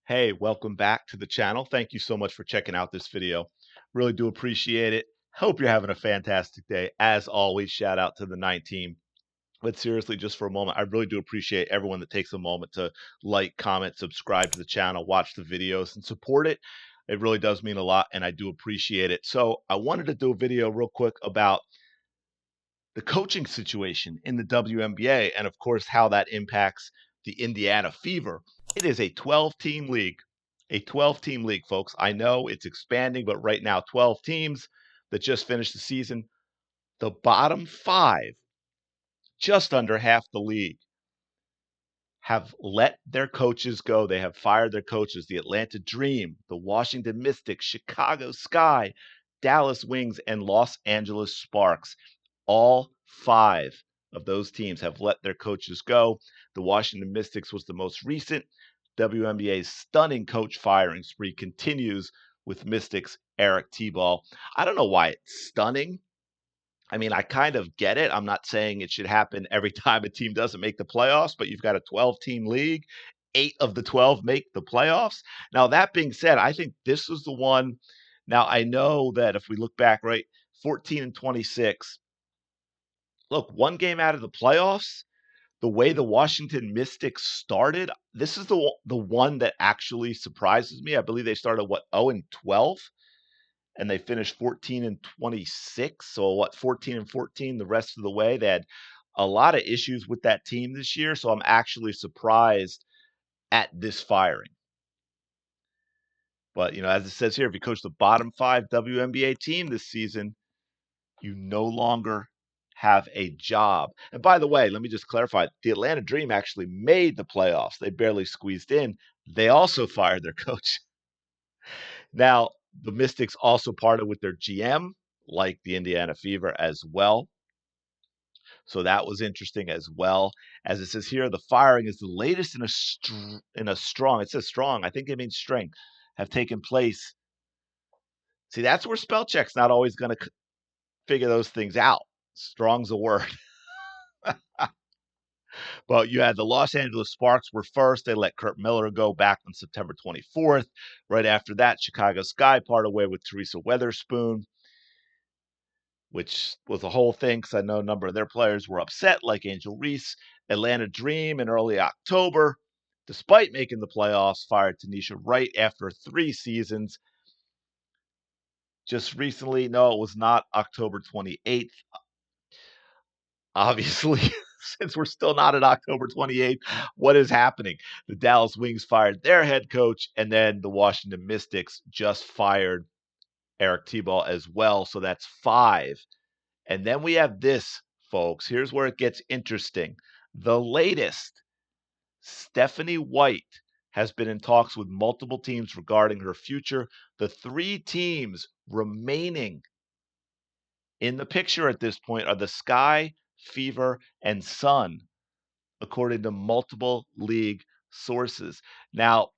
Hey, welcome back to the channel. Thank you so much for checking out this video. Really do appreciate it. Hope you're having a fantastic day. As always, shout out to the 9 team. But seriously, just for a moment, I really do appreciate everyone that takes a moment to like, comment, subscribe to the channel, watch the videos, and support it. It really does mean a lot, and I do appreciate it. So I wanted to do a video real quick about the coaching situation in the WNBA and, of course, how that impacts the Indiana Fever. It is a 12-team league, folks. I know it's expanding, but right now, 12 teams that just finished the season. The bottom five, just under half the league, have let their coaches go. They have fired their coaches. The Atlanta Dream, the Washington Mystics, Chicago Sky, Dallas Wings, and Los Angeles Sparks. All five of those teams have let their coaches go. The Washington Mystics was the most recent. WNBA's stunning coach firing spree continues with Mystics Eric T-Ball. I don't know why it's stunning. I mean, I kind of get it. I'm not saying it should happen every time a team doesn't make the playoffs, but you've got a 12-team league. 8 of the 12 make the playoffs. Now, that being said, I think this is the one. Now, I know that if we look back, right, 14 and 26, look, one game out of the playoffs, the way the Washington Mystics started, this is the one that actually surprises me. I believe they started, what, 0 and 12? And they finished 14 and 26. So what, 14 and 14 the rest of the way. They had a lot of issues with that team this year. So I'm actually surprised at this firing. But, as it says here, if you coach the bottom 5 WNBA team this season, you no longer have a job. And by the way, let me just clarify, the Atlanta Dream actually made the playoffs. They barely squeezed in. They also fired their coach. Now, the Mystics also parted with their GM, like the Indiana Fever as well. So that was interesting as well. As it says here, the firing is the latest in a strong. It says strong. I think it means strength. Have taken place. See, that's where spell check's not always going to figure those things out. Strong's a word. Well, you had the Los Angeles Sparks were first. They let Kurt Miller go back on September 24th. Right after that, Chicago Sky parted way with Teresa Weatherspoon, which was a whole thing because I know a number of their players were upset, like Angel Reese. Atlanta Dream in early October, despite making the playoffs, fired Tanisha Wright after 3 seasons. Just recently, no, it was not October 28th. Obviously, since we're still not at October 28th, what is happening? The Dallas Wings fired their head coach, and then the Washington Mystics just fired Eric T-Ball as well. So that's 5. And then we have this, folks. Here's where it gets interesting. The latest, Stephanie White has been in talks with multiple teams regarding her future. The 3 teams remaining in the picture at this point are the Sky, Fever, and Sun, according to multiple league sources. Now,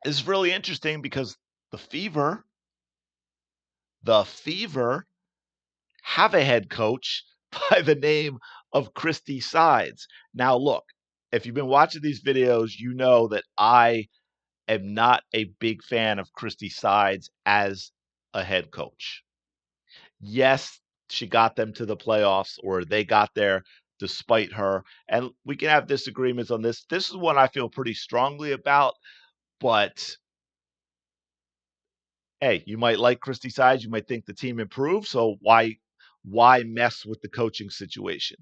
this is really interesting because the Fever have a head coach by the name of Christie Sides. Now, look, if you've been watching these videos, you know that I am not a big fan of Christie Sides as a head coach. Yes, she got them to the playoffs, or they got there despite her. And we can have disagreements on this. This is one I feel pretty strongly about, but hey, you might like Christie Sides, you might think the team improved, so why mess with the coaching situation?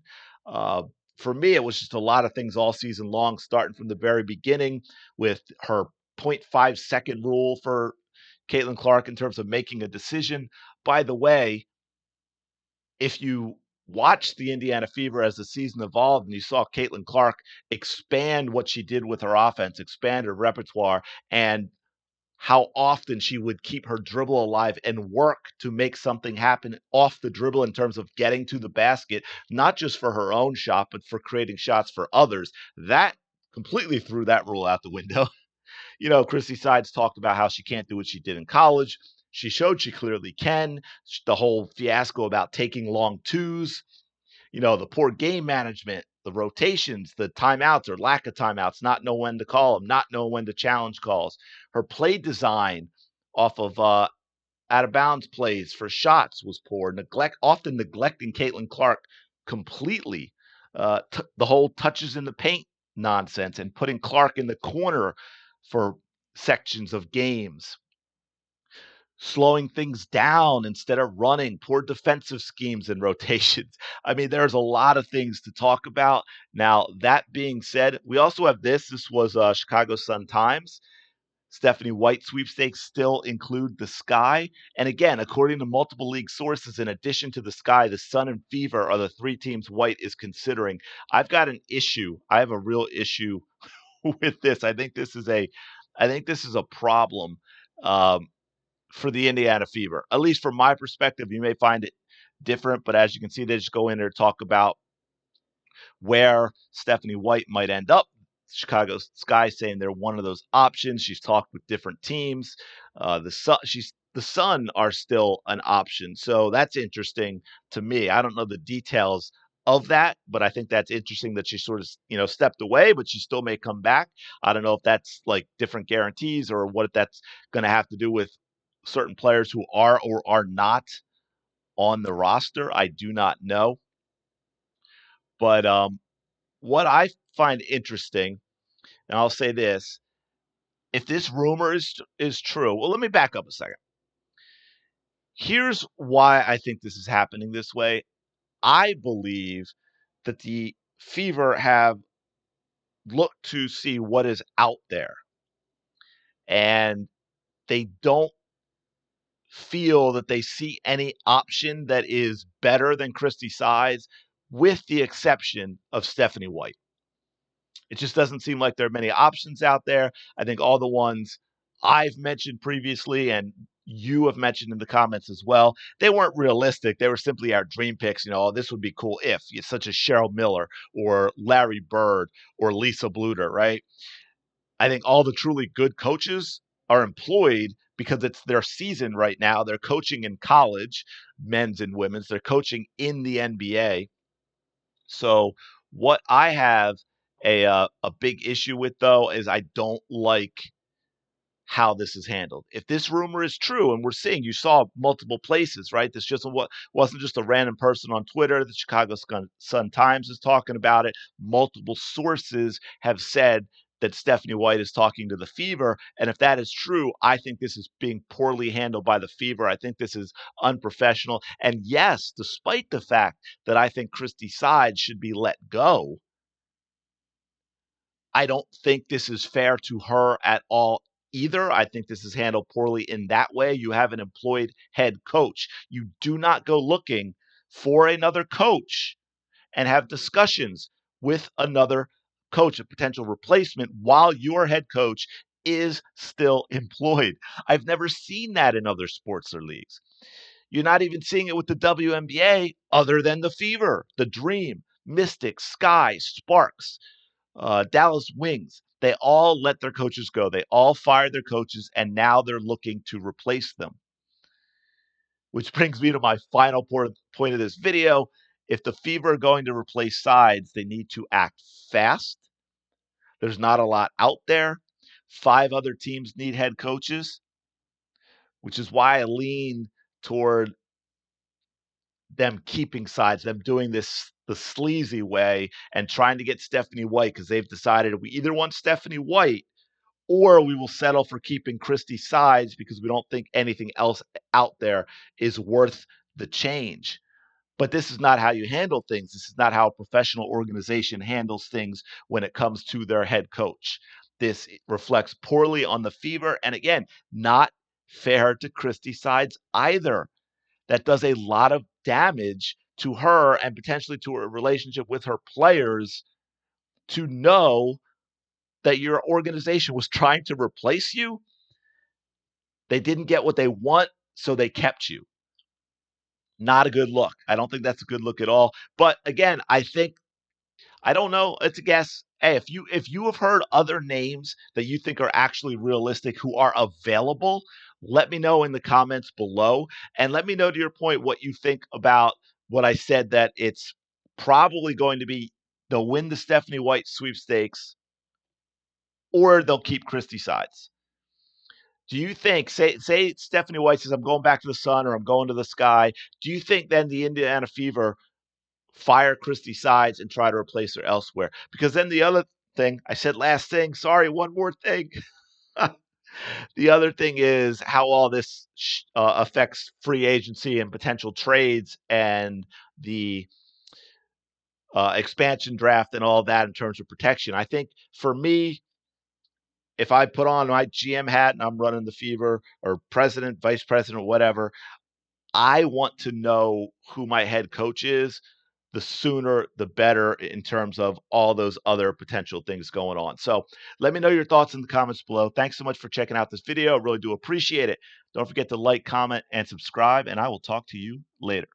For me, it was just a lot of things all season long, starting from the very beginning with her 0.5 second rule for Caitlin Clark in terms of making a decision. By the way, if you watched the Indiana Fever as the season evolved and you saw Caitlin Clark expand what she did with her offense, expand her repertoire, and how often she would keep her dribble alive and work to make something happen off the dribble in terms of getting to the basket, not just for her own shot, but for creating shots for others. That completely threw that rule out the window. Christie Sides talked about how she can't do what she did in college. She showed she clearly can. The whole fiasco about taking long twos, the poor game management the rotations, the timeouts or lack of timeouts, not know when to call them, not know when to challenge calls. Her play design off of out of bounds plays for shots was poor. Often neglecting Caitlin Clark completely. The whole touches in the paint nonsense and putting Clark in the corner for sections of games. Slowing things down instead of running, poor defensive schemes and rotations. I mean, there's a lot of things to talk about. Now, that being said, we also have this. This was Chicago Sun-Times. Stephanie White sweepstakes still include the Sky. And again, according to multiple league sources, in addition to the Sky, the Sun and Fever are the three teams White is considering. I've got an issue. I have a real issue with this. I think this is a problem. For the Indiana Fever. At least from my perspective, you may find it different, but as you can see, they just go in there to talk about where Stephanie White might end up. Chicago Sky saying they're one of those options. She's talked with different teams. The Sun are still an option, so that's interesting to me. I don't know the details of that, but I think that's interesting that she sort of stepped away, but she still may come back. I don't know if that's like different guarantees or what that's going to have to do with certain players who are or are not on the roster. I do not know, but what I find interesting, and I'll say this, if this rumor is true, well, let me back up a second. Here's why I think this is happening this way. I believe that the Fever have looked to see what is out there, and they don't feel that they see any option that is better than Christie Sides, with the exception of Stephanie White. It just doesn't seem like there are many options out there. I think all the ones I've mentioned previously and you have mentioned in the comments as well, they weren't realistic. They were simply our dream picks. Oh, this would be cool if, such as Cheryl Miller or Larry Bird or Lisa Bluter, right? I think all the truly good coaches are employed because it's their season right now. They're coaching in college, men's and women's. They're coaching in the NBA. So what I have a big issue with, though, is I don't like how this is handled. If this rumor is true, and we're seeing, you saw multiple places, right? This just wasn't just a random person on Twitter. The Chicago Sun-Times is talking about it. Multiple sources have said that Stephanie White is talking to the Fever. And if that is true, I think this is being poorly handled by the Fever. I think this is unprofessional. And yes, despite the fact that I think Christie Sides should be let go, I don't think this is fair to her at all either. I think this is handled poorly in that way. You have an employed head coach. You do not go looking for another coach and have discussions with another coach, a potential replacement, while your head coach is still employed. I've never seen that in other sports or leagues. You're not even seeing it with the WNBA other than the Fever, the Dream, Mystics, Sky, Sparks, Dallas Wings. They all let their coaches go. They all fired their coaches, and now they're looking to replace them. Which brings me to my final point of this video. If the Fever are going to replace Sides, they need to act fast. There's not a lot out there. 5 other teams need head coaches, which is why I lean toward them keeping Sides, them doing this the sleazy way and trying to get Stephanie White, because they've decided we either want Stephanie White or we will settle for keeping Christie Sides because we don't think anything else out there is worth the change. But this is not how you handle things. This is not how a professional organization handles things when it comes to their head coach. This reflects poorly on the Fever, and again, not fair to Christie Sides either. That does a lot of damage to her and potentially to her relationship with her players, to know that your organization was trying to replace you. They didn't get what they want, so they kept you. Not a good look. I don't think that's a good look at all. But again, I don't know. It's a guess. Hey, if you have heard other names that you think are actually realistic who are available, let me know in the comments below. And let me know, to your point, what you think about what I said, that it's probably going to be they'll win the Stephanie White sweepstakes, or they'll keep Christie Sides. Do you think, say Stephanie White says, I'm going back to the Sun or I'm going to the Sky, do you think then the Indiana Fever fire Christie Sides and try to replace her elsewhere? Because then the other thing, I said last thing, sorry, one more thing. The other thing is how all this affects free agency and potential trades and the expansion draft and all that in terms of protection. I think for me, if I put on my GM hat and I'm running the Fever or president, vice president, whatever, I want to know who my head coach is. The sooner, the better in terms of all those other potential things going on. So let me know your thoughts in the comments below. Thanks so much for checking out this video. I really do appreciate it. Don't forget to like, comment, and subscribe, and I will talk to you later.